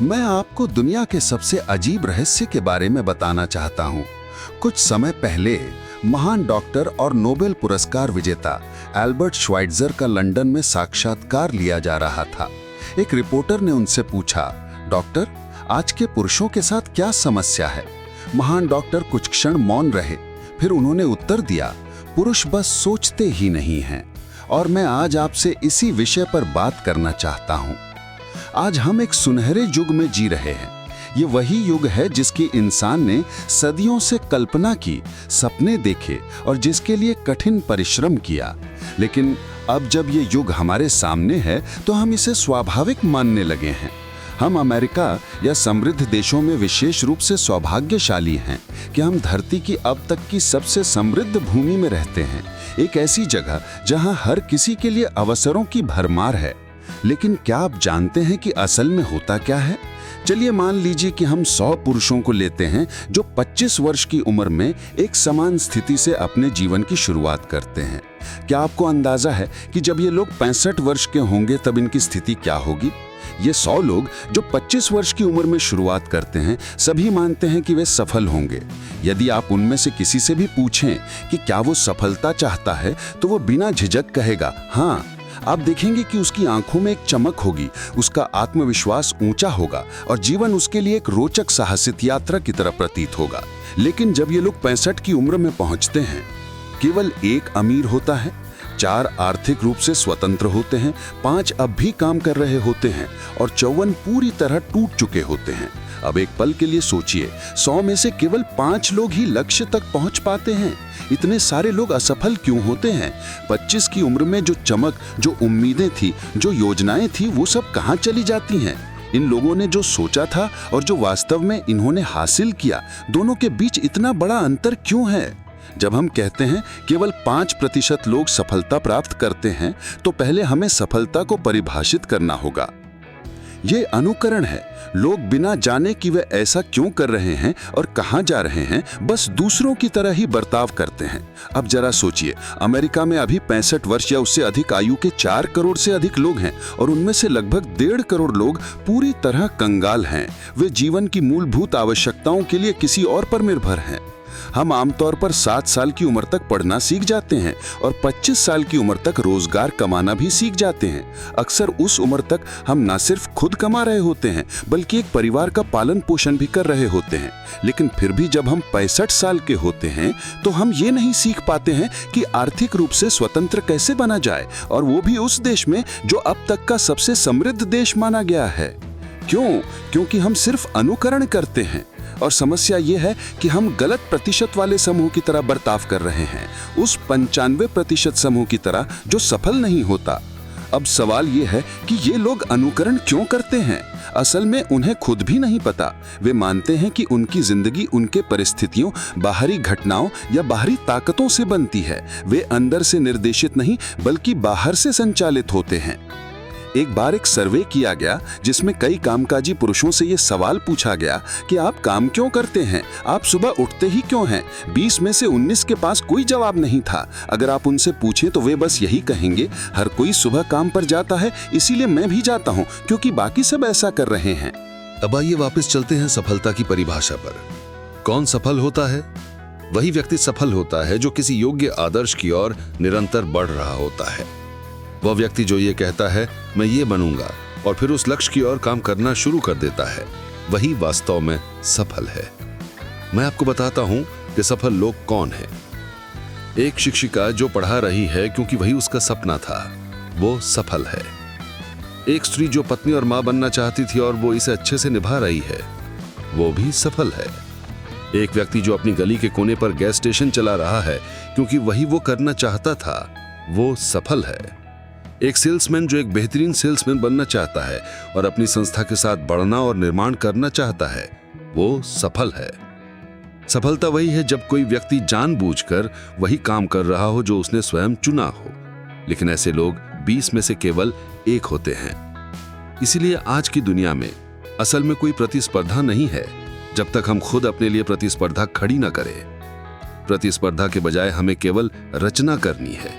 मैं आपको दुनिया के सबसे अजीब रहस्य के बारे में बताना चाहता हूँ। कुछ समय पहले महान डॉक्टर और नोबेल पुरस्कार विजेता एल्बर्ट श्वाइट्जर का लंदन में साक्षात्कार लिया जा रहा था। एक रिपोर्टर ने उनसे पूछा, डॉक्टर, आज के पुरुषों के साथ क्या समस्या है? महान डॉक्टर कुछ क्षण मौन रहे, फिर उन्होंने उत्तर दिया, पुरुष बस सोचते ही नहीं हैं। और मैं आज आपसे इसी विषय पर बात करना चाहता हूँ। आज हम एक सुनहरे युग में जी रहे हैं। ये वही युग है जिसकी इंसान ने सदियों से कल्पना की, सपने देखे और जिसके लिए कठिन परिश्रम किया। लेकिन अब जब ये युग हमारे सामने है तो हम इसे स्वाभाविक मानने लगे हैं। हम अमेरिका या समृद्ध देशों में विशेष रूप से सौभाग्यशाली हैं कि हम धरती की अब तक की सबसे समृद्ध भूमि में रहते हैं, एक ऐसी जगह जहां हर किसी के लिए अवसरों की भरमार है। लेकिन क्या आप जानते हैं कि असल में होता क्या है? चलिए मान लीजिए कि हम 100 पुरुषों को लेते हैं जो 25 वर्ष की उम्र में एक समान स्थिति से अपने जीवन की शुरुआत करते हैं। क्या आपको अंदाजा है कि जब ये लोग 65 वर्ष के होंगे तब इनकी स्थिति क्या होगी? ये 100 लोग जो 25 वर्ष की उम्र में शुरुआत करते हैं, सभी मानते हैं कि वे सफल होंगे। यदि आप उनमें से किसी से भी पूछें कि क्या वो सफलता चाहता है, तो वो बिना झिझक कहेगा, हाँ। आप देखेंगे कि उसकी आंखों में एक चमक होगी, उसका आत्मविश्वास ऊंचा होगा और जीवन उसके लिए एक रोचक साहसिक यात्रा की तरह प्रतीत होगा। लेकिन जब ये लोग 65 की उम्र में पहुंचते हैं, केवल एक अमीर होता है, 4 आर्थिक रूप से स्वतंत्र होते हैं, 5 अब भी काम कर रहे होते हैं और 54 पूरी तरह टूट चुके होते हैं। अब एक पल के लिए सोचिए, 100 में से केवल 5 लोग ही लक्ष्य तक पहुंच पाते हैं। इतने सारे लोग असफल क्यों होते हैं? 25 की उम्र में जो चमक, जो उम्मीदें थी, जो योजनाएं थी, वो सब कहां चली जाती हैं? इन लोगों ने जो सोचा था और जो वास्तव में इन्होंने हासिल किया, दोनों के बीच इतना बड़ा अंतर क्यों है? जब हम कहते हैं केवल 5% लोग सफलता प्राप्त करते हैं, तो पहले हमें सफलता को परिभाषित करना होगा। ये अनुकरण है। लोग बिना जाने कि वे ऐसा क्यों कर रहे हैं और कहां जा रहे हैं, बस दूसरों की तरह ही बर्ताव करते हैं। अब जरा सोचिए, अमेरिका में अभी 65 वर्ष या उससे अधिक आयु के 4 करोड़ से अधिक लोग हैं और उनमें से लगभग 1.5 करोड़ लोग पूरी तरह कंगाल हैं। वे जीवन की मूलभूत आवश्यकताओं के लिए किसी और पर निर्भर हैं। हम आमतौर पर 7 साल की उम्र तक पढ़ना सीख जाते हैं और 25 साल की उम्र तक रोजगार कमाना भी सीख जाते हैं। अक्सर उस उम्र तक हम न सिर्फ खुद कमा रहे होते हैं, बल्कि एक परिवार का पालन पोषण भी कर रहे होते हैं। लेकिन फिर भी जब हम 65 साल के होते हैं तो हम ये नहीं सीख पाते हैं कि आर्थिक रूप से स्वतंत्र कैसे बना जाए, और वो भी उस देश में जो अब तक का सबसे समृद्ध देश माना गया है। क्यों? क्योंकि हम सिर्फ अनुकरण करते हैं। और समस्या ये है कि हम गलत प्रतिशत वाले समूह की तरह बर्ताव कर रहे हैं, उस 95% समूह की तरह जो सफल नहीं होता। अब सवाल ये है कि ये लोग अनुकरण क्यों करते हैं? असल में उन्हें खुद भी नहीं पता। वे मानते हैं कि उनकी जिंदगी उनके परिस्थितियों, बाहरी घटनाओं या बाहरी ताकतों से बनती है। वे अंदर से निर्देशित नहीं, बल्कि बाहर से संचालित होते हैं। एक बार एक सर्वे किया गया जिसमें कई कामकाजी पुरुषों से ये सवाल पूछा गया कि आप काम क्यों करते हैं, आप सुबह उठते ही क्यों हैं? 20 में से 19 के पास कोई जवाब नहीं था। अगर आप उनसे पूछें तो वे बस यही कहेंगे, हर कोई सुबह काम पर जाता है, इसीलिए मैं भी जाता हूँ क्योंकि बाकी सब ऐसा कर रहे हैं। अब आइए वापस चलते हैं सफलता की परिभाषा पर। कौन सफल होता है? वही व्यक्ति सफल होता है जो किसी योग्य आदर्श की ओर निरंतर बढ़ रहा होता है। वह व्यक्ति जो ये कहता है, मैं ये बनूंगा, और फिर उस लक्ष्य की ओर काम करना शुरू कर देता है, वही वास्तव में सफल है। मैं आपको बताता हूं कि सफल लोग कौन हैं। एक शिक्षिका जो पढ़ा रही है क्योंकि वही उसका सपना था, वो सफल है। एक स्त्री जो पत्नी और मां बनना चाहती थी और वो इसे अच्छे से निभा रही है, वो भी सफल है। एक व्यक्ति जो अपनी गली के कोने पर गैस स्टेशन चला रहा है क्योंकि वही वो करना चाहता था, वो सफल है। एक सेल्समैन जो एक बेहतरीन सेल्समैन बनना चाहता है और अपनी संस्था के साथ बढ़ना और निर्माण करना चाहता है, वो सफल है। सफलता वही है जब कोई व्यक्ति जानबूझकर वही काम कर रहा हो जो उसने स्वयं चुना हो। लेकिन ऐसे लोग 20 में से केवल 1 होते हैं। इसीलिए आज की दुनिया में असल में कोई प्रतिस्पर्धा नहीं है जब तक हम खुद अपने लिए प्रतिस्पर्धा खड़ी न करें। प्रतिस्पर्धा के बजाय हमें केवल रचना करनी है।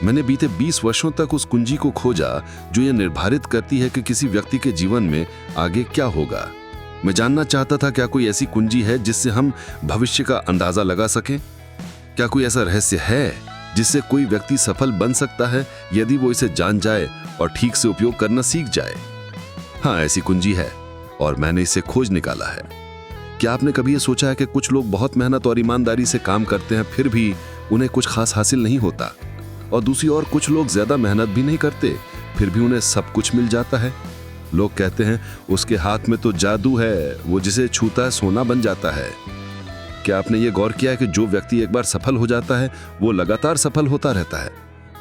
मैंने बीते 20 वर्षों तक उस कुंजी को खोजा जो यह निर्धारित करती है कि किसी व्यक्ति के जीवन में आगे क्या होगा। मैं जानना चाहता था क्या कोई ऐसी कुंजी है जिससे हम भविष्य का अंदाजा लगा सकें। क्या कोई ऐसा रहस्य है जिससे कोई व्यक्ति सफल बन सकता है यदि वो इसे जान जाए और ठीक से उपयोग करना सीख जाए। हाँ, ऐसी कुंजी है और मैंने इसे खोज निकाला है। क्या आपने कभी ये सोचा है कि कुछ लोग बहुत मेहनत और ईमानदारी से काम करते हैं फिर भी उन्हें कुछ खास हासिल नहीं होता, और दूसरी ओर कुछ लोग ज्यादा मेहनत भी नहीं करते फिर भी उन्हें सब कुछ मिल जाता है। लोग कहते हैं उसके हाथ में तो जादू है, वो जिसे छूता है सोना बन जाता है। क्या आपने ये गौर किया है कि जो व्यक्ति एक बार सफल हो जाता है वो लगातार सफल होता रहता है,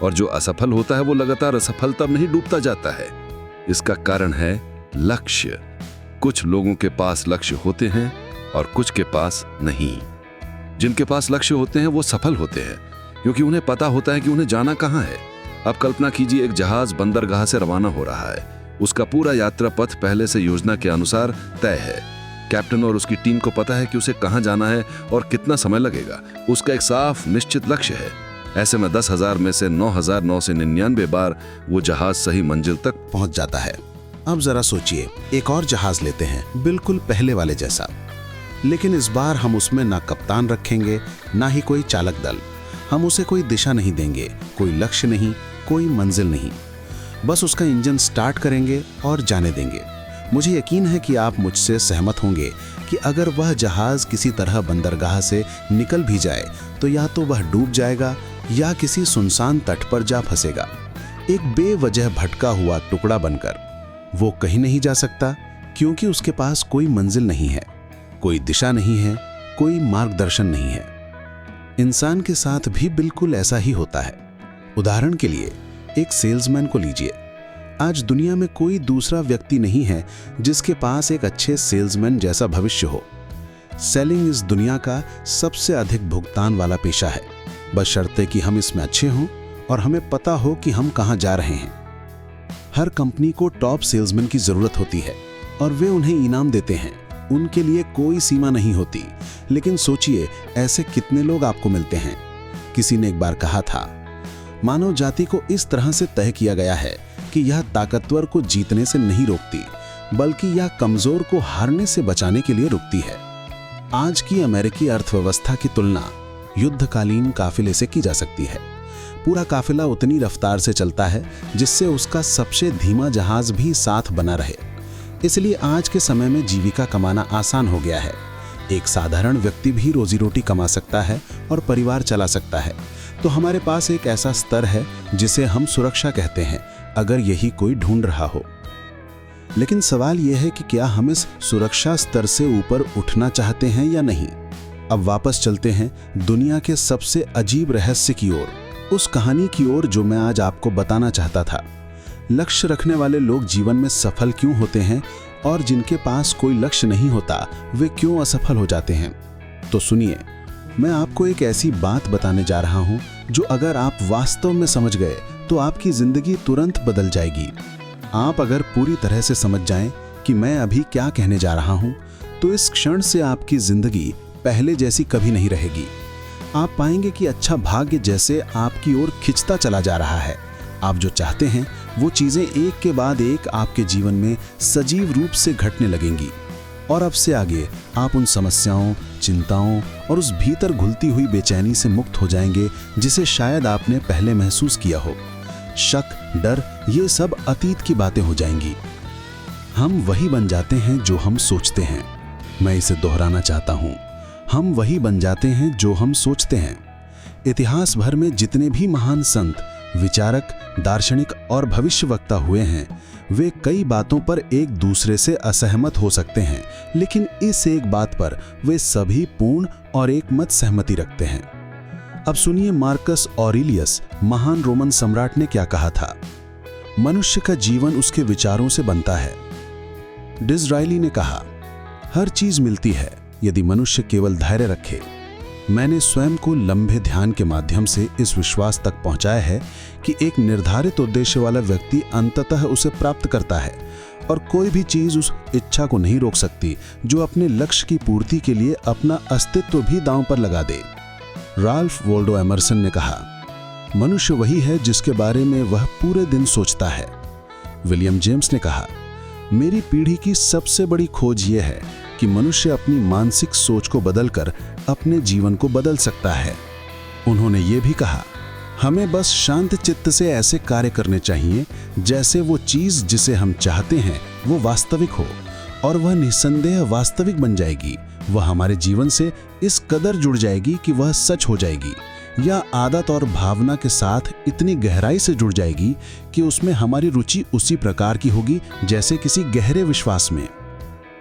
और जो असफल होता है वो लगातार असफलता में नहीं डूबता जाता है। इसका कारण है लक्ष्य। कुछ लोगों के पास लक्ष्य होते हैं और कुछ के पास नहीं। जिनके पास लक्ष्य होते हैं वो सफल होते हैं क्योंकि उन्हें पता होता है कि उन्हें जाना कहाँ है। अब कल्पना कीजिए, एक जहाज बंदरगाह से रवाना हो रहा है। उसका पूरा यात्रा पथ पहले से योजना के अनुसार तय है। कैप्टन और उसकी टीम को पता है कि उसे कहाँ जाना है और कितना समय लगेगा। उसका एक साफ निश्चित लक्ष्य है। ऐसे में 10,000 में से 9,999 बार वो जहाज सही मंजिल तक पहुंच जाता है। अब जरा सोचिए, एक और जहाज लेते हैं, बिल्कुल पहले वाले जैसा, लेकिन इस बार हम उसमें ना कप्तान रखेंगे ना ही कोई चालक दल। हम उसे कोई दिशा नहीं देंगे, कोई लक्ष्य नहीं, कोई मंजिल नहीं। बस उसका इंजन स्टार्ट करेंगे और जाने देंगे। मुझे यकीन है कि आप मुझसे सहमत होंगे कि अगर वह जहाज किसी तरह बंदरगाह से निकल भी जाए तो या तो वह डूब जाएगा या किसी सुनसान तट पर जा फंसेगा, एक बेवजह भटका हुआ टुकड़ा बनकर। वो कहीं नहीं जा सकता क्योंकि उसके पास कोई मंजिल नहीं है, कोई दिशा नहीं है, कोई मार्गदर्शन नहीं है। इंसान के साथ भी बिल्कुल ऐसा ही होता है। उदाहरण के लिए एक सेल्समैन को लीजिए। आज दुनिया में कोई दूसरा व्यक्ति नहीं है जिसके पास एक अच्छे सेल्समैन जैसा भविष्य हो। सेलिंग इस दुनिया का सबसे अधिक भुगतान वाला पेशा है, बशर्ते कि हम इसमें अच्छे हों और हमें पता हो कि हम कहां जा रहे हैं। हर कंपनी को टॉप सेल्समैन की जरूरत होती है और वे उन्हें इनाम देते हैं। उनके लिए कोई सीमा नहीं होती। लेकिन सोचिए, ऐसे कितने लोग आपको मिलते हैं। किसी ने एक बार कहा था, मानव जाति को इस तरह से तय किया गया है कि यह ताकतवर को जीतने से नहीं रोकती, बल्कि यह कमजोर को हारने से बचाने के लिए रुकती है। आज की अमेरिकी अर्थव्यवस्था की तुलना युद्धकालीन काफिले से की जा सकती है। पूरा काफिला उतनी रफ्तार से चलता है जिससे उसका सबसे धीमा जहाज भी साथ बना रहे। इसलिए आज के समय में जीविका कमाना आसान हो गया है। एक साधारण व्यक्ति भी रोजी रोटी कमा सकता है और परिवार चला सकता है। तो हमारे पास एक ऐसा स्तर है जिसे हम सुरक्षा कहते हैं, अगर यही कोई ढूंढ रहा हो। लेकिन सवाल यह है कि क्या हम इस सुरक्षा स्तर से ऊपर उठना चाहते हैं या नहीं। अब वापस चलते हैं दुनिया के सबसे अजीब रहस्य की ओर, उस कहानी की ओर जो मैं आज आपको बताना चाहता था। लक्ष्य रखने वाले लोग जीवन में सफल क्यों होते हैं और जिनके पास कोई लक्ष्य नहीं होता वे क्यों असफल हो जाते हैं। तो सुनिए, मैं आपको एक ऐसी बात बताने जा रहा हूं जो अगर आप वास्तव में समझ गए तो आपकी जिंदगी तुरंत बदल जाएगी। आप अगर पूरी तरह से समझ जाएं कि मैं अभी क्या कहने जा रहा हूं, तो इस क्षण से आपकी जिंदगी पहले जैसी कभी नहीं रहेगी। आप पाएंगे कि अच्छा भाग्य जैसे आपकी ओर खिंचता चला जा रहा है। आप जो चाहते हैं वो चीजें एक के बाद एक आपके जीवन में सजीव रूप से घटने लगेंगी। और अब से आगे आप उन समस्याओं, चिंताओं और उस भीतर घुलती हुई बेचैनी से मुक्त हो जाएंगे जिसे शायद आपने पहले महसूस किया हो। शक, डर, ये सब अतीत की बातें हो जाएंगी। हम वही बन जाते हैं जो हम सोचते हैं। मैं इसे दोहराना चाहता हूं, हम वही बन जाते हैं जो हम सोचते हैं। इतिहास भर में जितने भी महान संत, विचारक, दार्शनिक और भविष्यवक्ता हुए हैं, वे कई बातों पर एक दूसरे से असहमत हो सकते हैं, लेकिन इस एक बात पर वे सभी पूर्ण और एक मत सहमति रखते हैं। अब सुनिए, मार्कस ऑरेलियस, महान रोमन सम्राट, ने क्या कहा था। मनुष्य का जीवन उसके विचारों से बनता है। डिज़रायली ने कहा, हर चीज मिलती है यदि मनुष्य केवल धैर्य रखे। मैंने स्वयं को लंबे ध्यान के माध्यम से इस विश्वास तक पहुंचाया है कि एक निर्धारित उद्देश्य वाला व्यक्ति अंततः उसे प्राप्त करता है और कोई भी चीज उस इच्छा को नहीं रोक सकती जो अपने लक्ष्य की पूर्ति के लिए अपना अस्तित्व भी दांव पर लगा दे। राल्फ वॉल्डो एमर्सन ने कहा, मनुष्य वही है जिसके बारे में वह पूरे दिन सोचता है। विलियम जेम्स ने कहा, मेरी पीढ़ी की सबसे बड़ी खोज यह है कि मनुष्य अपनी मानसिक सोच को बदलकर अपने जीवन को बदल सकता है। उन्होंने ये भी कहा, हमें बस शांत चित्त से ऐसे कार्य करने चाहिए जैसे वो चीज जिसे हम चाहते हैं वो वास्तविक हो, और वह निस्संदेह वास्तविक बन जाएगी। वह हमारे जीवन से इस कदर जुड़ जाएगी कि वह सच हो जाएगी, या आदत और भावना के साथ इतनी गहराई से जुड़ जाएगी कि उसमें हमारी रुचि उसी प्रकार की होगी जैसे किसी गहरे विश्वास में।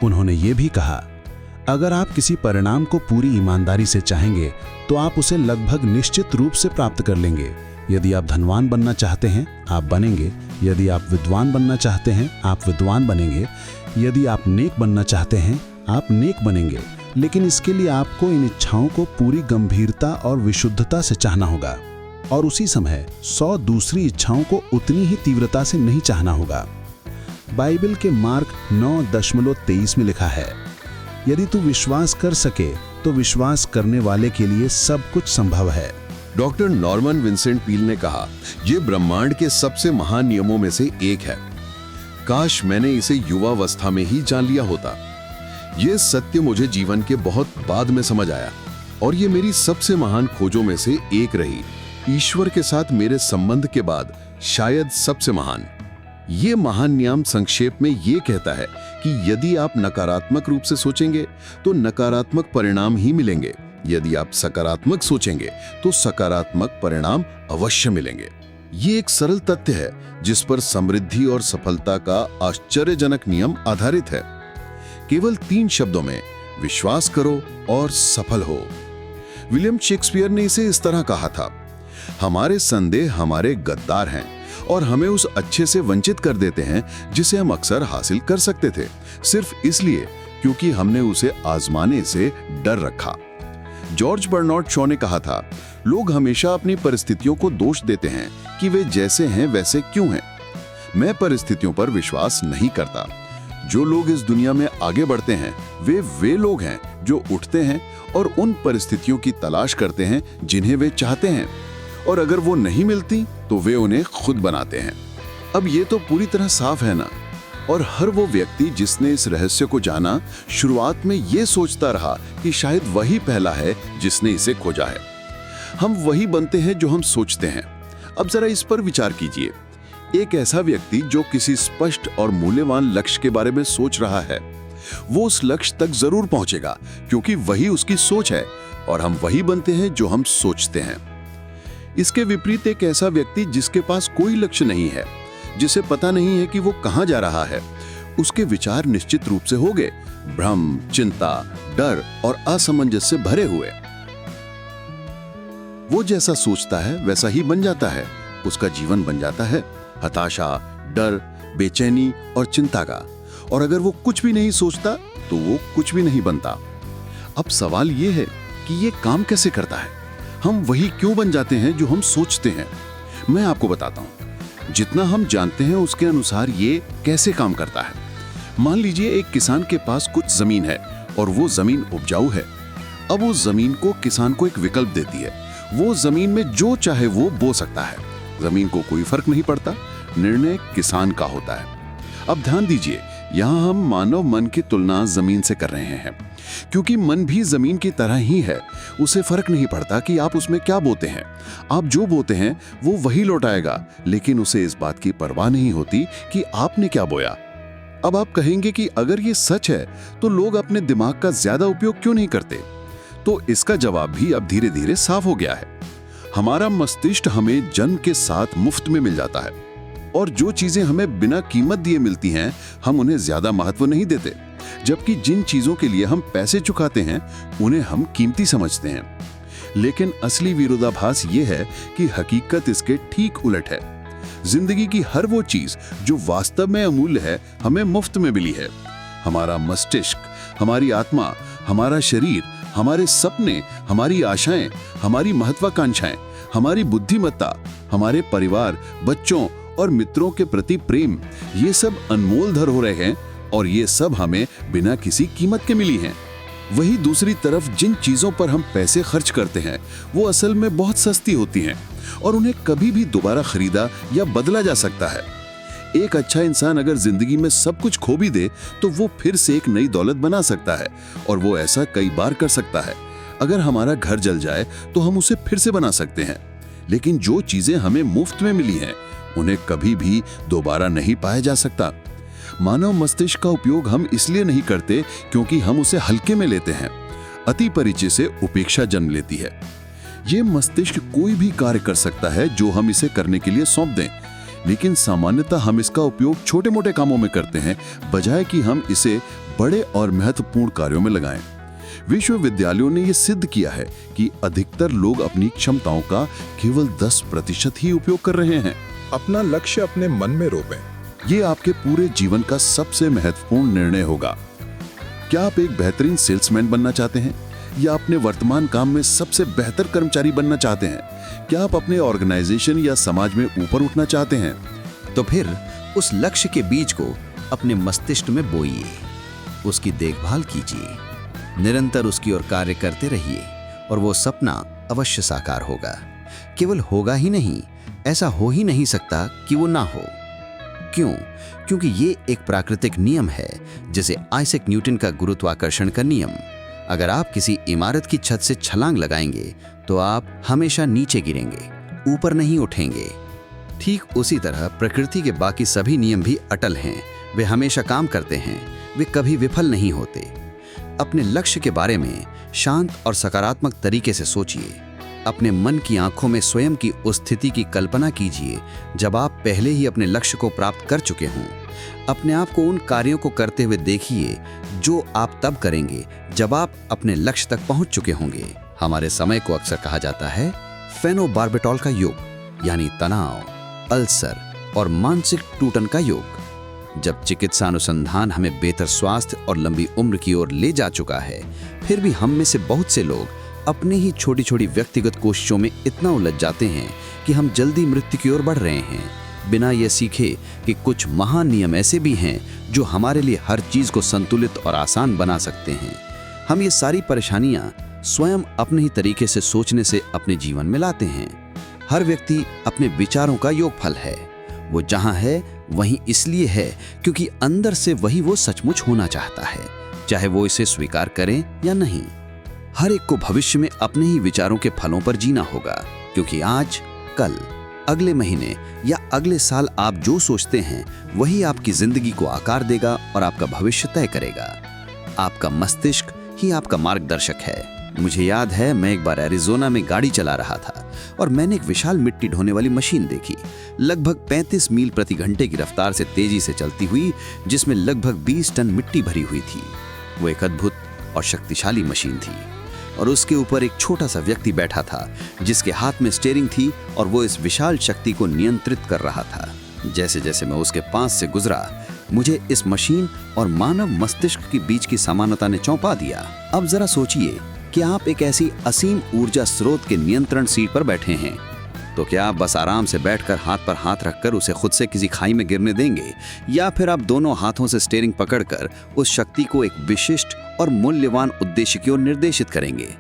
उन्होंने ये भी कहा, अगर आप किसी परिणाम को पूरी ईमानदारी से चाहेंगे तो आप उसे लगभग निश्चित रूप से प्राप्त कर लेंगे। यदि आप धनवान बनना चाहते हैं, आप बनेंगे। यदि आप विद्वान बनना चाहते हैं, आप विद्वान बनेंगे। यदि आप नेक बनना चाहते हैं, आप नेक बनेंगे। लेकिन इसके लिए आपको इन इच्छाओं को पूरी गंभीरता और विशुद्धता से चाहना होगा, और उसी समय 100 दूसरी इच्छाओं को उतनी ही तीव्रता से नहीं चाहना होगा। बाइबल के मार्क 9:23 में लिखा है, यदि तू विश्वास कर सके तो विश्वास करने वाले के लिए सब कुछ संभव है। डॉक्टर नॉर्मन विंसेंट पील ने कहा, यह ब्रह्मांड के सबसे महान नियमों में से एक है। काश मैंने इसे युवावस्था में ही जान लिया होता। यह सत्य मुझे जीवन के बहुत बाद में समझ आया, और ये मेरी सबसे महान खोजों में से एक रही। ईश्वर के साथ मेरे संबंध के बाद शायद सबसे महान। ये महान नियम संक्षेप में ये कहता है कि यदि आप नकारात्मक रूप से सोचेंगे तो नकारात्मक परिणाम ही मिलेंगे। यदि आप सकारात्मक सोचेंगे तो सकारात्मक परिणाम अवश्य मिलेंगे। ये एक सरल तथ्य है जिस पर समृद्धि और सफलता का आश्चर्यजनक नियम आधारित है। केवल 3 शब्दों में, विश्वास करो और सफल हो। विलियम शेक्सपियर ने इसे इस तरह कहा था, हमारे संदेह हमारे गद्दार हैं और हमें उस अच्छे से वंचित कर देते हैं जिसे हम अक्सर हासिल कर सकते थे, सिर्फ इसलिए क्योंकि हमने उसे आजमाने से डर रखा। जॉर्ज बर्नार्ड शॉ ने कहा था, लोग हमेशा अपनी परिस्थितियों को दोष देते हैं कि वे जैसे हैं वैसे क्यों हैं। मैं परिस्थितियों पर विश्वास नहीं करता। जो लोग इस दुनिया में आगे बढ़ते हैं वे लोग हैं जो उठते हैं और उन परिस्थितियों की तलाश करते हैं जिन्हें वे चाहते हैं, और अगर वो नहीं मिलती तो वे उन्हें खुद बनाते हैं। अब ये तो पूरी तरह साफ है ना। और हर वो व्यक्ति जिसने इस रहस्य को जाना, शुरुआत में ये सोचता रहा कि शायद वही पहला है जिसने इसे खोजा है। हम वही बनते हैं जो हम सोचते हैं। अब जरा इस पर विचार कीजिए। एक ऐसा व्यक्ति जो किसी स्पष्ट और मूल्यवान लक्ष्य के बारे में सोच रहा है, वो उस लक्ष्य तक जरूर पहुंचेगा क्योंकि वही उसकी सोच है, और हम वही बनते हैं जो हम सोचते हैं। इसके विपरीत एक ऐसा व्यक्ति जिसके पास कोई लक्ष्य नहीं है, जिसे पता नहीं है कि वो कहां जा रहा है, उसके विचार निश्चित रूप से होंगे भ्रम, चिंता, डर और असमंजस से भरे हुए। वो जैसा सोचता है वैसा ही बन जाता है। उसका जीवन बन जाता है हताशा, डर, बेचैनी और चिंता का। और अगर वो कुछ भी नहीं सोचता तो वो कुछ भी नहीं बनता। अब सवाल ये है कि ये काम कैसे करता है? हम वही क्यों बन जाते हैं जो हम सोचते हैं? मैं आपको बताता हूं। जितना हम जानते हैं उसके अनुसार ये कैसे काम करता है। मान लीजिए एक किसान के पास कुछ जमीन है और वो जमीन उपजाऊ है। अब उस जमीन को किसान को एक विकल्प देती है। वो जमीन में जो चाहे वो बो सकता है। जमीन को कोई फर्क नहीं पड़ता, निर्णय किसान का होता है। अब ध्यान दीजिए, यहाँ हम मानव मन की तुलना जमीन से कर रहे हैं, क्योंकि मन भी जमीन की तरह ही है। उसे फर्क नहीं पड़ता कि आप उसमें क्या बोते हैं। आप जो बोते हैं वो वही लौटाएगा, लेकिन उसे इस बात की परवाह नहीं होती कि आपने क्या बोया। अब आप कहेंगे कि अगर ये सच है तो लोग अपने दिमाग का ज्यादा उपयोग क्यों नहीं करते? तो इसका जवाब भी अब धीरे धीरे साफ हो गया है। हमारा मस्तिष्क हमें जन्म के साथ मुफ्त में मिल जाता है, और जो चीजें हमें बिना कीमत दिए मिलती हैं हम उन्हें ज्यादा महत्व नहीं देते, जबकि जिन चीजों के लिए हम पैसे चुकाते हैं उन्हें हम कीमती समझते हैं। लेकिन असली विरोधाभास ये है कि हकीकत इसके ठीक उलट है। जिंदगी की हर वो चीज जो वास्तव में अमूल्य है हमें मुफ्त में मिली है। हमारा मस्तिष्क, हमारी आत्मा, हमारा शरीर, हमारे सपने, हमारी आशाएं, हमारी महत्वाकांक्षाएं, हमारी बुद्धिमत्ता, हमारे परिवार, बच्चों और मित्रों के प्रति प्रेम, ये सब अनमोल धरोहरें हैं, और ये सब हमें बिना किसी कीमत के मिली हैं। वही दूसरी तरफ जिन चीजों पर हम पैसे खर्च करते हैं वो असल में बहुत सस्ती होती हैं, और उन्हें कभी भी दोबारा खरीदा या बदला जा सकता है। एक अच्छा इंसान अगर जिंदगी में सब कुछ खो भी दे तो वो फिर से एक नई दौलत बना सकता है, और वो ऐसा कई बार कर सकता है। अगर हमारा घर जल जाए तो हम उसे फिर से बना सकते हैं, लेकिन जो चीजें हमें मुफ्त में मिली हैं उन्हें कभी भी दोबारा नहीं पाया जा सकता। मानव मस्तिष्क का उपयोग हम इसलिए नहीं करते क्योंकि हम उसे हल्के में लेते हैं। अति परिचय से उपेक्षा जन्म लेती है। ये मस्तिष्क कोई भी कार्य कर सकता है जो हम इसे करने के लिए सौंप दें, लेकिन सामान्यतः हम इसका उपयोग छोटे मोटे कामों में करते हैं बजाय कि हम इसे बड़े और महत्वपूर्ण कार्यों में लगाएं। विश्वविद्यालयों ने यह सिद्ध किया है कि अधिकतर लोग अपनी क्षमताओं का केवल 10% ही उपयोग कर रहे हैं। अपना लक्ष्य अपने मन में रोपें। ये आपके पूरे जीवन का सबसे महत्वपूर्ण निर्णय होगा। क्या आप एक बेहतरीन सेल्समैन बनना चाहते हैं या अपने वर्तमान काम में सबसे बेहतर कर्मचारी बनना चाहते हैं? क्या आप अपने ऑर्गेनाइजेशन या समाज में ऊपर उठना चाहते हैं? तो फिर उस लक्ष्य के बीज को अपने मस्तिष्क में बोइए, उसकी देखभाल कीजिए, निरंतर उसकी ओर कार्य करते रहिए और वो सपना अवश्य साकार होगा। केवल होगा ही नहीं, ऐसा हो ही नहीं सकता कि वो ना हो। क्यों? क्योंकि ये एक प्राकृतिक नियम है, जैसे आइजैक न्यूटन का गुरुत्वाकर्षण का नियम। अगर आप किसी इमारत की छत से छलांग लगाएंगे तो आप हमेशा नीचे गिरेंगे, ऊपर नहीं उठेंगे। ठीक उसी तरह प्रकृति के बाकी सभी नियम भी अटल हैं, वे हमेशा काम करते हैं, वे कभी विफल नहीं होते। अपने लक्ष्य के बारे में शांत और सकारात्मक तरीके से सोचिए। अपने मन की आंखों में स्वयं की उस स्थिति की कल्पना कीजिए जब आप पहले ही अपने लक्ष्य को प्राप्त कर चुके हों। अपने आप को उन कार्यों को करते हुए देखिए जो आप तब करेंगे जब आप अपने लक्ष्य तक पहुंच चुके होंगे। हमारे समय को अक्सर कहा जाता है फेनोबार्बिटॉल का युग, यानी तनाव, अल्सर और मानसिक टूटन का युग। जब चिकित्सा अनुसंधान हमें बेहतर स्वास्थ्य और लंबी उम्र की ओर ले जा चुका है, फिर भी हम में से बहुत से लोग अपनी ही छोटी छोटी व्यक्तिगत कोशिशों में इतना उलझ जाते हैं कि हम जल्दी मृत्यु की ओर बढ़ रहे हैं, बिना ये सीखे कि कुछ महान नियम ऐसे भी हैं जो हमारे लिए हर चीज को संतुलित और आसान बना सकते हैं। हम ये सारी परेशानियां स्वयं अपने ही तरीके से सोचने से अपने जीवन में लाते हैं। हर व्यक्ति अपने विचारों का योगफल है। वो जहां है वहीं इसलिए है क्योंकि अंदर से वही वो सचमुच होना चाहता है, चाहे वो इसे स्वीकार करें या नहीं। हर एक को भविष्य में अपने ही विचारों के फलों पर जीना होगा, क्योंकि आज, कल, अगले महीने या अगले साल आप जो सोचते हैं वही आपकी जिंदगी को आकार देगा और आपका भविष्य तय करेगा। आपका मस्तिष्क ही आपका मार्गदर्शक है। मुझे याद है, मैं एक बार एरिज़ोना में गाड़ी चला रहा था और मैंने एक विशाल मिट्टी ढोने वाली मशीन देखी, लगभग 35 मील प्रति घंटे की रफ्तार से तेजी से चलती हुई, जिसमें लगभग 20 टन मिट्टी भरी हुई थी। वो एक अद्भुत और शक्तिशाली मशीन थी और उसके ऊपर एक छोटा सा व्यक्ति बैठा था जिसके हाथ में स्टीयरिंग थी और वो इस विशाल शक्ति को नियंत्रित कर रहा था। जैसे जैसे मैं उसके पास से गुजरा, मुझे इस मशीन और मानव मस्तिष्क के बीच की समानता ने चौंका दिया। अब जरा सोचिए कि आप एक ऐसी असीम ऊर्जा स्रोत के नियंत्रण सीट पर बैठे हैं, तो क्या आप बस आराम से बैठकर हाथ पर हाथ रखकर उसे खुद से किसी खाई में गिरने देंगे, या फिर आप दोनों हाथों से स्टीयरिंग पकड़कर उस शक्ति को एक विशिष्ट और मूल्यवान उद्देश्य की ओर निर्देशित करेंगे?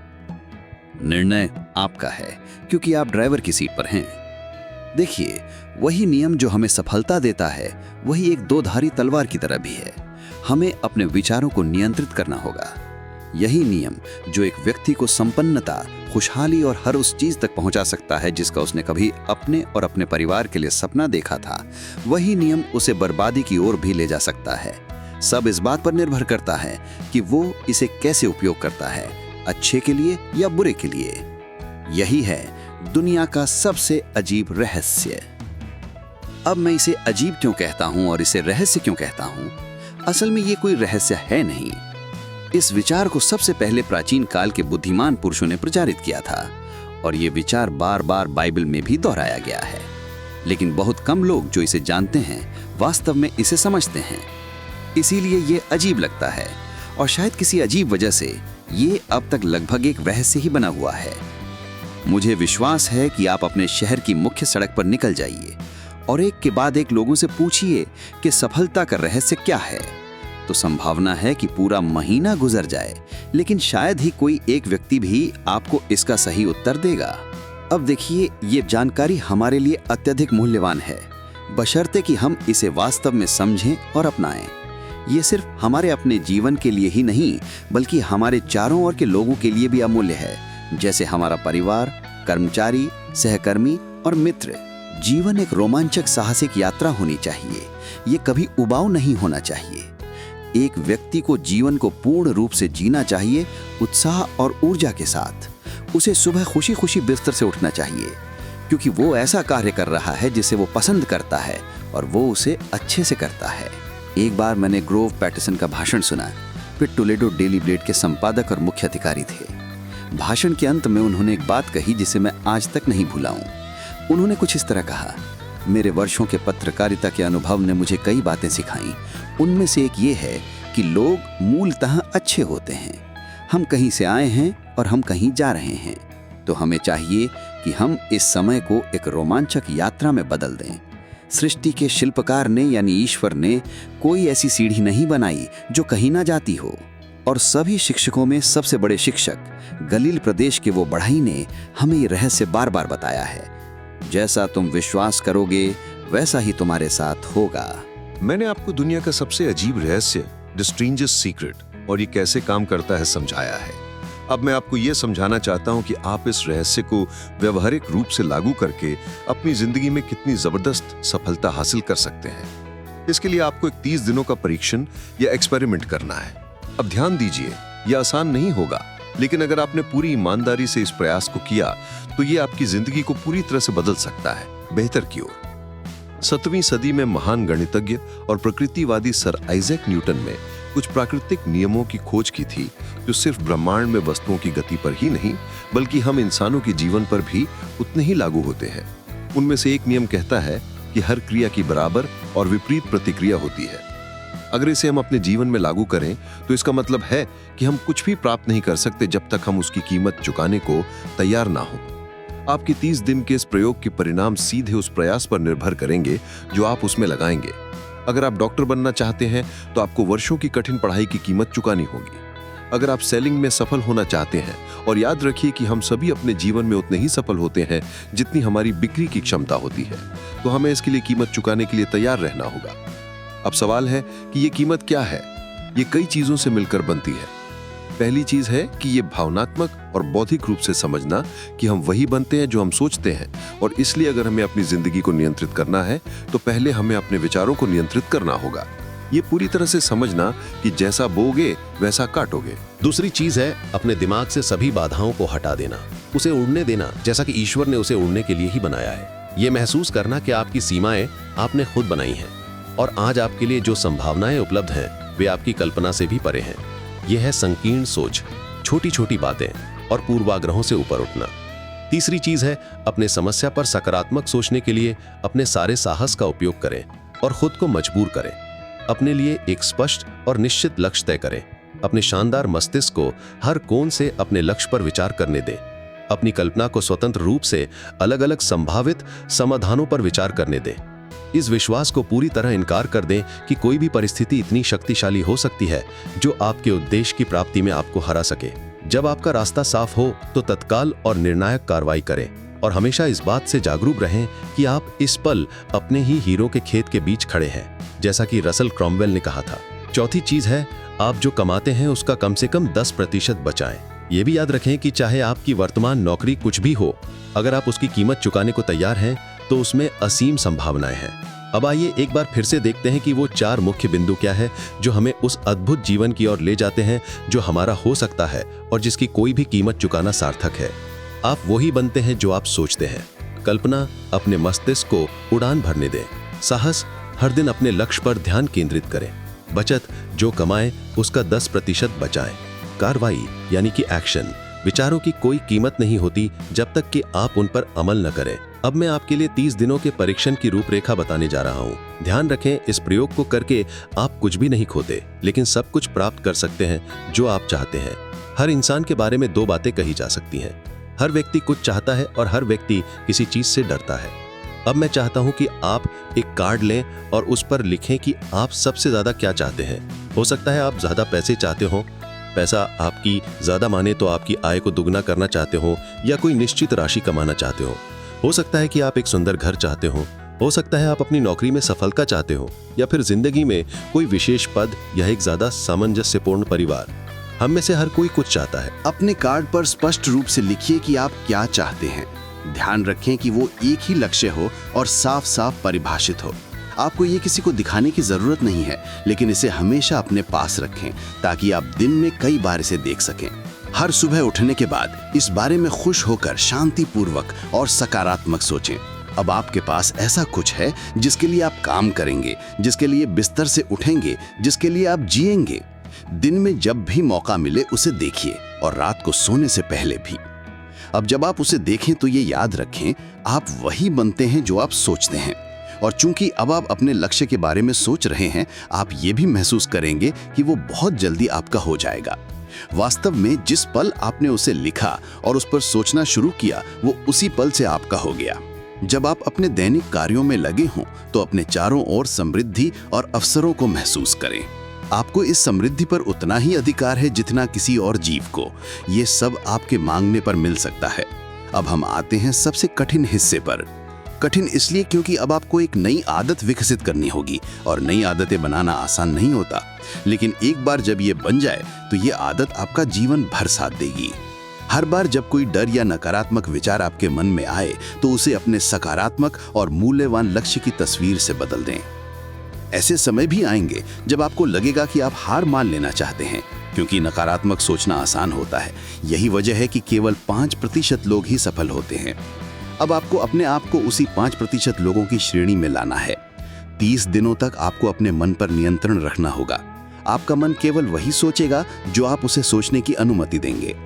निर्णय आपका है, क्योंकि आप ड्राइवर की सीट पर हैं। देखिए, वही नियम जो हमें सफलता देता है, वही एक दो-धारी तलवार की तरह भी है। हमें अपने विचारों को नियंत्रित करना होगा। यही नियम जो एक व्यक्ति को संपन्नता, खुशहाली और हर उस चीज तक पहुंचा सकता है जिसका उसने कभी अपने और अपने परिवार के लिए सपना देखा था, वही नियम उसे बर्बादी की ओर भी ले जा सकता है। सब इस बात पर निर्भर करता है कि वो इसे कैसे उपयोग करता है, अच्छे के लिए या बुरे के लिए। यही है दुनिया का सबसे अजीब रहस्य। अब मैं इसे अजीब क्यों कहता हूं और इसे रहस्य क्यों कहता हूं? असल में ये कोई रहस्य है नहीं। इस विचार को सबसे पहले प्राचीन काल के बुद्धिमान पुरुषों ने प्रचारित किया था और ये विचार बार बार बाइबल में भी दोहराया गया है, लेकिन बहुत कम लोग जो इसे जानते हैं वास्तव में इसे समझते हैं। इसीलिए ये अजीब लगता है और शायद किसी अजीब वजह से ये अब तक लगभग एक रहस्य ही बना हुआ है। मुझे विश्वास है कि आप अपने शहर की मुख्य सड़क पर निकल जाइए और एक के बाद एक लोगों से पूछिए कि सफलता का रहस्य क्या है, तो संभावना है कि पूरा महीना गुजर जाए, लेकिन शायद ही कोई एक व्यक्ति भी आपको इसका सही उत्तर देगा। अब देखिए, ये जानकारी हमारे लिए अत्यधिक मूल्यवान है, बशर्ते कि हम इसे वास्तव में समझें और अपनाएं। ये सिर्फ हमारे अपने जीवन के लिए ही नहीं, बल्कि हमारे चारों ओर के लोगों के लिए भी अमूल्य है, जैसे हमारा परिवार, कर्मचारी, सहकर्मी और मित्र। जीवन एक रोमांचक साहसिक यात्रा होनी चाहिए। ये कभी उबाऊ नहीं होना चाहिए। एक व्यक्ति को जीवन को पूर्ण रूप से जीना चाहिए, उत्साह और ऊर्जा के साथ। उसे सुबह खुशी खुशी बिस्तर से उठना चाहिए, क्योंकि वो ऐसा कार्य कर रहा है जिसे वो पसंद करता है और वो उसे अच्छे से करता है। एक बार मैंने ग्रोव पैटरसन का भाषण सुना। वे टोलेडो डेली ब्लेड के संपादक और मुख्य अधिकारी थे। भाषण के अंत में उन्होंने एक बात कही जिसे मैं आज तक नहीं भूला हूं। उन्होंने कुछ इस तरह कहा, मेरे वर्षों के पत्रकारिता के अनुभव ने मुझे कई बातें सिखाई। उनमें से एक ये है कि लोग मूलतः अच्छे होते हैं। हम कहीं से आए हैं और हम कहीं जा रहे हैं, तो हमें चाहिए कि हम इस समय को एक रोमांचक यात्रा में बदल दें। सृष्टि के शिल्पकार ने यानी ईश्वर ने कोई ऐसी सीढ़ी नहीं बनाई जो कहीं ना जाती हो। और सभी शिक्षकों में सबसे बड़े शिक्षक गलील प्रदेश के वो बढ़ई ने हमें ये रहस्य बार बार बताया है, जैसा तुम विश्वास करोगे वैसा ही तुम्हारे साथ होगा। मैंने आपको दुनिया का सबसे अजीब रहस्य, द स्ट्रेंजेस्ट सीक्रेट, और ये कैसे काम करता है समझाया है। अब मैं आपको ये समझाना चाहता हूँ कि आप इस रहस्य को व्यवहारिक रूप से लागू करके अपनी जिंदगी में कितनी जबरदस्त सफलता हासिल कर सकते हैं। इसके लिए आपको एक 30 दिनों का परीक्षण या एक्सपेरिमेंट करना है। अब ध्यान दीजिए, यह आसान नहीं होगा, लेकिन अगर आपने पूरी ईमानदारी से इस प्रयास को किया तो ये आपकी जिंदगी को पूरी तरह से बदल सकता है, बेहतर की ओर। 7वीं सदी में महान गणितज्ञ और प्रकृतिवादी सर आइजैक न्यूटन ने कुछ प्राकृतिक नियमों की खोज की थी, जो सिर्फ ब्रह्मांड में वस्तुओं की गति पर ही नहीं, बल्कि हम इंसानों के जीवन पर भी उतने ही लागू होते हैं। उनमें से एक नियम कहता है कि हर क्रिया की बराबर और विपरीत प्रतिक्रिया होती है। अगर इसे हम अपने जीवन में लागू करें तो इसका मतलब है कि हम कुछ भी प्राप्त नहीं कर सकते जब तक हम उसकी कीमत चुकाने को तैयार ना हो। आपके 30 दिन के इस प्रयोग के परिणाम सीधे उस प्रयास पर निर्भर करेंगे जो आप उसमें लगाएंगे। अगर आप डॉक्टर बनना चाहते हैं तो आपको वर्षों की कठिन पढ़ाई की कीमत चुकानी होगी। अगर आप सेलिंग में सफल होना चाहते हैं, और याद रखिए कि हम सभी अपने जीवन में उतने ही सफल होते हैं जितनी हमारी बिक्री की क्षमता होती है, तो हमें इसके लिए कीमत चुकाने के लिए तैयार रहना होगा। अब सवाल है कि ये कीमत क्या है। ये कई चीजों से मिलकर बनती है। पहली चीज है कि ये भावनात्मक और बौद्धिक रूप से समझना कि हम वही बनते हैं जो हम सोचते हैं, और इसलिए अगर हमें अपनी जिंदगी को नियंत्रित करना है तो पहले हमें अपने विचारों को नियंत्रित करना होगा। ये पूरी तरह से समझना कि जैसा बोगे वैसा काटोगे। दूसरी चीज है अपने दिमाग से सभी बाधाओं को हटा देना, उसे उड़ने देना जैसा कि ईश्वर ने उसे उड़ने के लिए ही बनाया है। ये महसूस करना कि आपकी सीमाएं आपने खुद बनाई हैं और आज आपके लिए जो संभावनाएं उपलब्ध हैं वे आपकी कल्पना से भी परे हैं। यह है संकीर्ण सोच, छोटी छोटी बातें और पूर्वाग्रहों से ऊपर उठना। तीसरी चीज है अपने समस्या पर सकारात्मक सोचने के लिए अपने सारे साहस का उपयोग करें और खुद को मजबूर करें। अपने लिए एक स्पष्ट और निश्चित लक्ष्य तय करें। अपने शानदार मस्तिष्क को हर कोण से अपने लक्ष्य पर विचार करने दें। अपनी कल्पना को स्वतंत्र रूप से अलग अलग संभावित समाधानों पर विचार करने दें। इस विश्वास को पूरी तरह इनकार कर दें कि कोई भी परिस्थिति इतनी शक्तिशाली हो सकती है जो आपके उद्देश्य की प्राप्ति में आपको हरा सके। जब आपका रास्ता साफ हो तो तत्काल और निर्णायक कार्रवाई करें और हमेशा इस बात से जागरूक रहें कि आप इस पल अपने ही हीरो के खेत के बीच खड़े हैं, जैसा कि रसल क्रॉमवेल ने कहा था। चौथी चीज है आप जो कमाते हैं उसका कम से कम 10% बचाएं। ये भी याद रखें कि चाहे आपकी वर्तमान नौकरी कुछ भी हो, अगर आप उसकी कीमत चुकाने को तैयार हैं तो उसमें असीम संभावनाएं हैं। अब आइए एक बार फिर से देखते हैं कि वो 4 मुख्य बिंदु क्या है जो हमें उस अद्भुत जीवन की ओर ले जाते हैं जो हमारा हो सकता है और जिसकी कोई भी कीमत चुकाना सार्थक है। आप वही बनते हैं जो आप सोचते हैं। कल्पना, अपने मस्तिष्क को उड़ान भरने दें। साहस, हर दिन अपने लक्ष्य पर ध्यान केंद्रित करें। बचत, जो कमाएं उसका 10% बचाएं। कार्रवाई यानी कि एक्शन, विचारों की कोई कीमत नहीं होती जब तक कि आप उन पर अमल न करें। अब मैं आपके लिए 30 दिनों के परीक्षण की रूपरेखा बताने जा रहा हूं। ध्यान रखें, इस प्रयोग को करके आप कुछ भी नहीं खोते, लेकिन सब कुछ प्राप्त कर सकते हैं जो आप चाहते हैं। हर इंसान के बारे में 2 बातें कही जा सकती हैं। हर व्यक्ति कुछ चाहता है और हर व्यक्ति किसी चीज से डरता है। अब मैं चाहता हूं कि आप एक कार्ड लें और उस पर लिखें कि आप सबसे ज्यादा क्या चाहते हैं। हो सकता है आप ज्यादा पैसे चाहते हो, पैसा आपकी ज़्यादा माने तो आपकी आय को दुगना करना चाहते हो या कोई निश्चित राशि कमाना चाहते हो सकता है कि आप एक सुंदर घर चाहते हो सकता है आप अपनी नौकरी में सफलता चाहते हो या फिर जिंदगी में कोई विशेष पद या एक ज्यादा सामंजस्यपूर्ण परिवार। हम में से हर कोई कुछ चाहता है। अपने कार्ड पर स्पष्ट रूप से लिखिए कि आप क्या चाहते हैं। ध्यान रखें कि वो एक ही लक्ष्य हो और साफ साफ परिभाषित हो। आपको ये किसी को दिखाने की जरूरत नहीं है, लेकिन इसे हमेशा अपने पास रखें ताकि आप दिन में कई बार इसे देख सकें। हर सुबह उठने के बाद इस बारे में खुश होकर शांतिपूर्वक और सकारात्मक सोचें। अब आपके पास ऐसा कुछ है जिसके लिए आप काम करेंगे, जिसके लिए बिस्तर से उठेंगे, जिसके लिए आप जिएंगे। दिन में जब भी मौका मिले उसे देखिए और रात को सोने से पहले भी। अब जब आप उसे देखें तो ये याद रखें, आप वही बनते हैं जो आप सोचते हैं। और चूंकि अब आप अपने लक्ष्य के बारे में सोच रहे हैं, आप ये भी महसूस करेंगे कि वो बहुत जल्दी आपका हो जाएगा। वास्तव में जिस पल आपने उसे लिखा और उस पर सोचना शुरू किया, वो उसी पल से आपका हो गया। जब आप अपने दैनिक कार्यों में लगे हों तो अपने चारों ओर समृद्धि और अवसरों को महसूस करें। आपको इस समृद्धि पर उतना ही अधिकार है जितना किसी और जीव को। ये सब आपके मांगने पर मिल सकता है। अब हम आते हैं सबसे कठिन हिस्से पर। कठिन इसलिए क्योंकि अब आपको एक नई आदत विकसित करनी होगी और नई आदतें बनाना आसान नहीं होता। लेकिन एक बार जब ये बन जाए तो ये आदत आपका जीवन भर साथ देगी। हर बार जब कोई डर या नकारात्मक विचार आपके मन में आए तो उसे अपने सकारात्मक और मूल्यवान लक्ष्य की तस्वीर से बदल दें। ऐसे समय भी आएंगे जब आपको लगेगा कि आप हार मान लेना चाहते हैं, क्योंकि नकारात्मक सोचना आसान होता है। यही वजह है कि केवल 5% लोग ही सफल होते हैं। अब आपको अपने आप को उसी 5% लोगों की श्रेणी में लाना है। 30 दिनों तक आपको अपने मन पर नियंत्रण रखना होगा। आपका मन केवल वही सोचेगा जो आप उसे सोचने की अनुमति देंगे।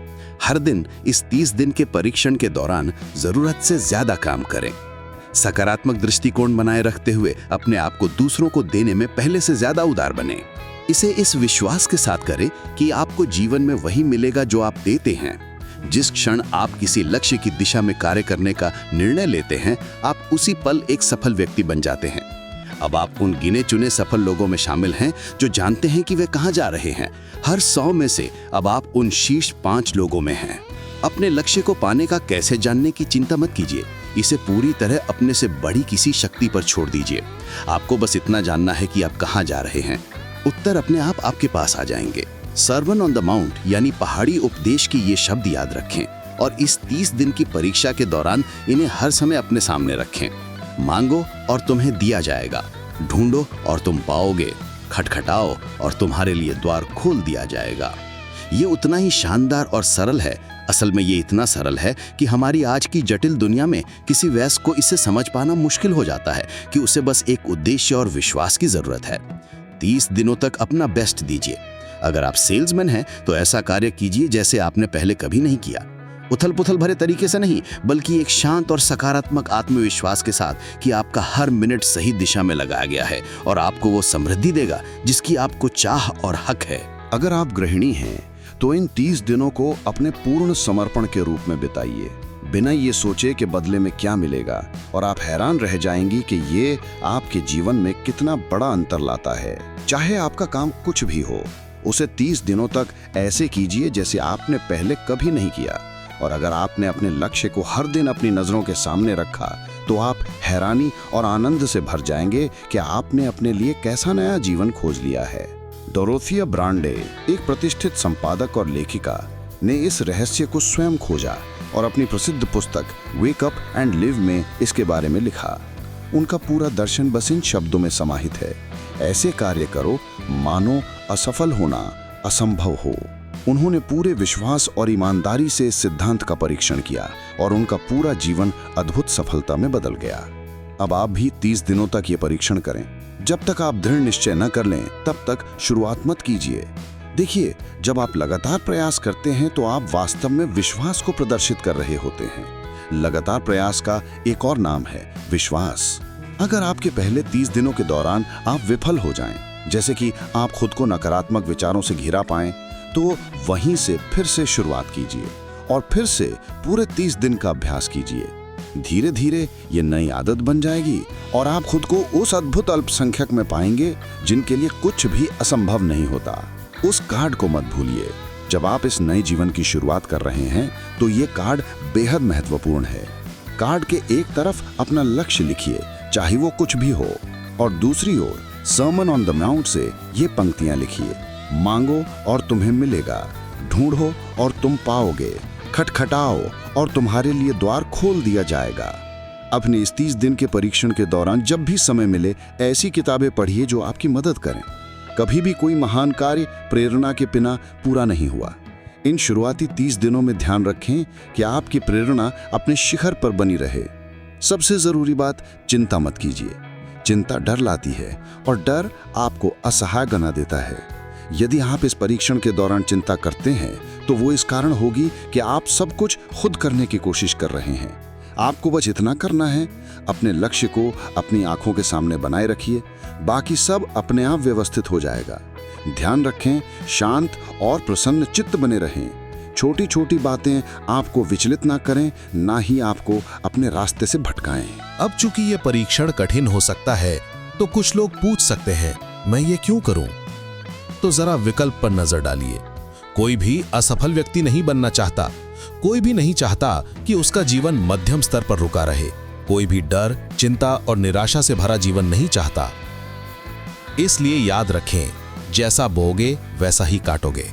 हर दिन इस 30 दिन के परीक्षण के दौरान जरूरत से ज्यादा काम करें। सकारात्मक दृष्टिकोण बनाए रखते हुए अपने आप को दूसरों को देने में पहले से ज्यादा उदार बने। इसे इस विश्वास के साथ करें कि आपको जीवन में वही मिलेगा जो आप देते हैं। जिस क्षण आप किसी लक्ष्य की दिशा में कार्य करने का निर्णय लेते हैं, आप उसी पल एक सफल व्यक्ति बन जाते हैं। अब आप उन गिने चुने सफल लोगों में शामिल हैं जो जानते हैं कि वे कहां जा रहे हैं। हर 100 में से अब आप उन शीर्ष 5 लोगों में हैं। अपने लक्ष्य को पाने का कैसे जानने की चिंता मत कीजिए। इसे पूरी तरह अपने से बड़ी किसी शक्ति पर छोड़ दीजिए। आपको बस इतना जानना है कि आप कहां जा रहे हैं। उत्तर अपने आप आपके पास आ जाएंगे। सर्मन ऑन द माउंट यानी पहाड़ी उपदेश की ये शब्द याद रखें और इस 30 दिन की परीक्षा के दौरान इन्हें हर समय अपने सामने रखें। मांगो और तुम्हें दिया जाएगा, ढूंढो और तुम पाओगे, खटखटाओ और तुम्हारे लिए द्वार खोल दिया जाएगा। ये उतना ही शानदार और सरल है। असल में ये इतना सरल है कि हमारी आज की जटिल दुनिया में किसी वयस्क को इसे समझ पाना मुश्किल हो जाता है कि उसे बस एक उद्देश्य और विश्वास की जरूरत है। 30 दिनों तक अपना बेस्ट दीजिए। अगर आप सेल्समैन हैं तो ऐसा कार्य कीजिए जैसे आपने पहले कभी नहीं किया। उथल पुथल भरे तरीके से नहीं, बल्कि एक शांत और सकारात्मक आत्मविश्वास के साथ कि आपका हर मिनट सही दिशा में लगाया गया है और आपको वो समृद्धि देगा जिसकी आपको चाह और हक है। अगर आप गृहिणी हैं तो इन 30 दिनों को अपने पूर्ण समर्पण के रूप में बिताइए, बिना ये सोचे कि बदले में क्या मिलेगा, और आप हैरान रह जाएंगी कि ये आपके जीवन में कितना बड़ा अंतर लाता है। चाहे आपका काम कुछ भी हो, उसे 30 दिनों तक ऐसे कीजिए जैसे आपने पहले कभी नहीं किया। और अगर आपने अपने लक्ष्य को हर दिन अपनी नजरों के सामने रखा तो आप हैरानी और आनंद से भर जाएंगे कि आपने अपने लिए कैसा नया जीवन खोज लिया है। डोरोथिया ब्रांडे, एक प्रतिष्ठित संपादक और लेखिका, ने इस रहस्य को स्वयं खोजा और अपनी प्रसिद्ध पुस्तक वेक अप एंड लिव में इसके बारे में लिखा। उनका पूरा दर्शन बस इन शब्दों में समाहित है: ऐसे कार्य करो मानो असफल होना असंभव हो। उन्होंने पूरे विश्वास और ईमानदारी से इस सिद्धांत का परीक्षण किया और उनका पूरा जीवन अद्भुत सफलता में बदल गया। अब आप भी 30 दिनों तक ये परीक्षण करें। जब तक आप दृढ़ निश्चय न कर लें तब तक शुरुआत मत कीजिए। देखिए, जब आप लगातार प्रयास करते हैं तो आप वास्तव में विश्वास को प्रदर्शित कर रहे होते हैं। लगातार प्रयास का एक और नाम है विश्वास। अगर आपके पहले 30 दिनों के दौरान आप विफल हो जाएं, जैसे कि आप खुद को नकारात्मक विचारों से घिरा पाएं, तो वहीं से फिर से शुरुआत कीजिए और फिर से पूरे 30 दिन का अभ्यास कीजिए। धीरे धीरे ये नई आदत बन जाएगी और आप खुद को उस अद्भुत अल्पसंख्यक में पाएंगे जिनके लिए कुछ भी असंभव नहीं होता। उस कार्ड को मत भूलिए जब आप इस नए जीवन की शुरुआत कर रहे हैं तो ये कार्ड बेहद महत्वपूर्ण है। कार्ड के एक तरफ अपना लक्ष्य लिखिए, चाहे वो कुछ भी हो, और दूसरी ओर सर्मन ऑन द माउंट से ये पंक्तियां लिखिए, मांगो और तुम्हें मिलेगा, ढूंढो और तुम पाओगे, खटखटाओ और तुम्हारे लिए द्वार खोल दिया जाएगा। अपने इस 30 दिन के परीक्षण के दौरान जब भी समय मिले ऐसी किताबें पढ़िए जो आपकी मदद करें। कभी भी कोई महान कार्य प्रेरणा के बिना पूरा नहीं हुआ। इन शुरुआती 30 दिनों में ध्यान रखें कि आपकी प्रेरणा अपने शिखर पर बनी रहे। सबसे जरूरी बात, चिंता मत कीजिए। चिंता डर लाती है और डर आपको असहाय बना देता है। यदि आप इस परीक्षण के दौरान चिंता करते हैं तो वो इस कारण होगी कि आप सब कुछ खुद करने की कोशिश कर रहे हैं। आपको बस इतना करना है, अपने लक्ष्य को अपनी आंखों के सामने बनाए रखिए, बाकी सब अपने आप व्यवस्थित हो जाएगा। ध्यान रखें, शांत और प्रसन्न चित्त बने रहें। छोटी छोटी बातें आपको विचलित ना करें, ना ही आपको अपने रास्ते से भटकाएं। अब चूंकि ये परीक्षण कठिन हो सकता है तो कुछ लोग पूछ सकते हैं, मैं ये क्यों करूं? तो जरा विकल्प पर नजर डालिए। कोई भी असफल व्यक्ति नहीं बनना चाहता। कोई भी नहीं चाहता कि उसका जीवन मध्यम स्तर पर रुका रहे। कोई भी डर, चिंता और निराशा से भरा जीवन नहीं चाहता। इसलिए याद रखें, जैसा बोओगे वैसा ही काटोगे।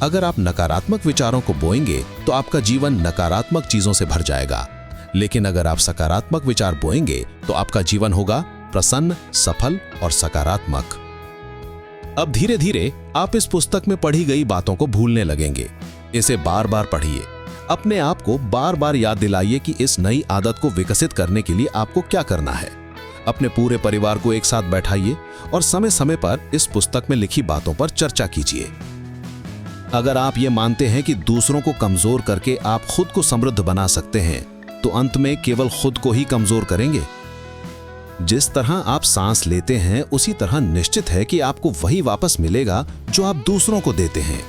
अगर आप नकारात्मक विचारों को बोएंगे तो आपका जीवन नकारात्मक चीजों से भर जाएगा, लेकिन अगर आप सकारात्मक विचार बोएंगे तो आपका जीवन होगा प्रसन्न, सफल और सकारात्मक। अब धीरे धीरे आप इस पुस्तक में पढ़ी गई बातों को भूलने लगेंगे। इसे बार बार पढ़िए। अपने आप को बार बार याद दिलाइए कि इस नई आदत को विकसित करने के लिए आपको क्या करना है। अपने पूरे परिवार को एक साथ बैठाइए और समय समय पर इस पुस्तक में लिखी बातों पर चर्चा कीजिए। अगर आप ये मानते हैं कि दूसरों को कमजोर करके आप खुद को समृद्ध बना सकते हैं, तो अंत में केवल खुद को ही कमजोर करेंगे। जिस तरह आप सांस लेते हैं उसी तरह निश्चित है कि आपको वही वापस मिलेगा जो आप दूसरों को देते हैं।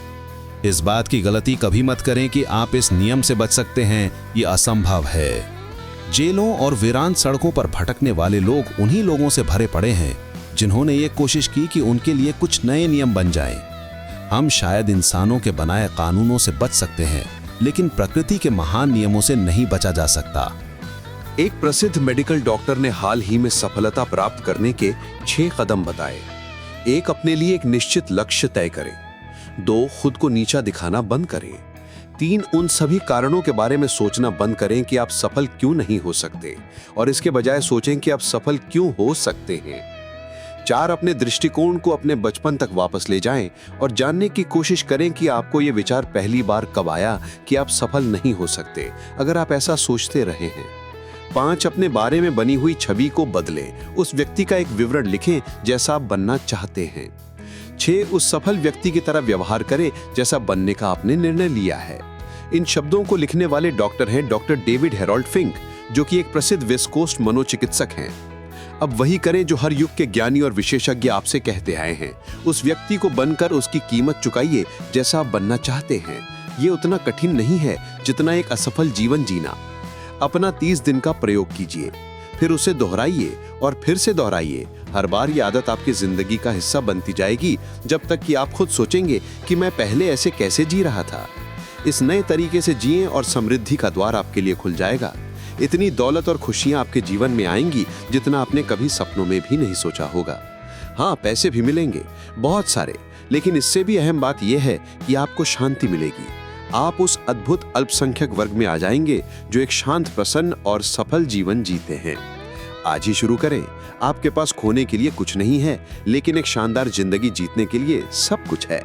इस बात की गलती कभी मत करें कि आप इस नियम से बच सकते हैं, ये असंभव है। जेलों और वीरान सड़कों पर भटकने वाले लोग उन्हीं लोगों से भरे पड़े हैं जिन्होंने ये कोशिश की कि उनके लिए कुछ नए नियम बन जाएं। हम शायद इंसानों के बनाए कानूनों से बच सकते हैं, लेकिन प्रकृति के महान नियमों से नहीं बचा जा सकता। एक प्रसिद्ध मेडिकल डॉक्टर ने हाल ही में सफलता प्राप्त करने के 6 कदम बताए। 1, अपने लिए एक निश्चित लक्ष्य तय करें। 2, खुद को नीचा दिखाना बंद करें। 3, उन सभी कारणों के बारे में सोचना बंद करें कि आप सफल क्यों नहीं हो सकते, और इसके बजाय सोचें कि आप सफल क्यों हो सकते हैं। 4, अपने दृष्टिकोण को अपने बचपन तक वापस ले जाएं और जानने की कोशिश करें कि आपको यह विचार पहली बार कब आया कि आप सफल नहीं हो सकते, अगर आप ऐसा सोचते रहे हैं। 5, अपने बारे में बनी हुई छवि को बदलें। उस व्यक्ति का एक विवरण लिखें जैसा आप बनना चाहते हैं। 6, उस सफल व्यक्ति की तरह व्यवहार करें जैसा बनने का आपने निर्णय लिया है। इन शब्दों को लिखने वाले डॉक्टर हैं डॉक्टर डेविड हेरोल्ड फिंक, जो कि एक प्रसिद्ध वेस्ट कोस्ट मनोचिकित्सक हैं। अब वही करें जो हर युग के ज्ञानी और विशेषज्ञ आपसे कहते आए हैं। उस व्यक्ति को बनकर उसकी कीमत चुकाइए जैसा आप बनना चाहते हैं। ये उतना कठिन नहीं है जितना एक असफल जीवन जीना। अपना 30 दिन का प्रयोग कीजिए, फिर उसे दोहराइए और फिर से दोहराइए। हर बार ये आदत आपकी जिंदगी का हिस्सा बनती जाएगी, जब तक कि आप खुद सोचेंगे कि मैं पहले ऐसे कैसे जी रहा था। इस नए तरीके से जिएं और समृद्धि का द्वार आपके लिए खुल जाएगा। इतनी दौलत और खुशियां आपके जीवन में आएंगी जितना आपने कभी सपनों में भी नहीं सोचा होगा। हाँ, पैसे भी मिलेंगे, बहुत सारे, लेकिन इससे भी अहम बात यह है कि आपको शांति मिलेगी। आप उस अद्भुत अल्पसंख्यक वर्ग में आ जाएंगे जो एक शांत, प्रसन्न और सफल जीवन जीते हैं। आज ही शुरू करें। आपके पास खोने के लिए कुछ नहीं है, लेकिन एक शानदार जिंदगी जीतने के लिए सब कुछ है।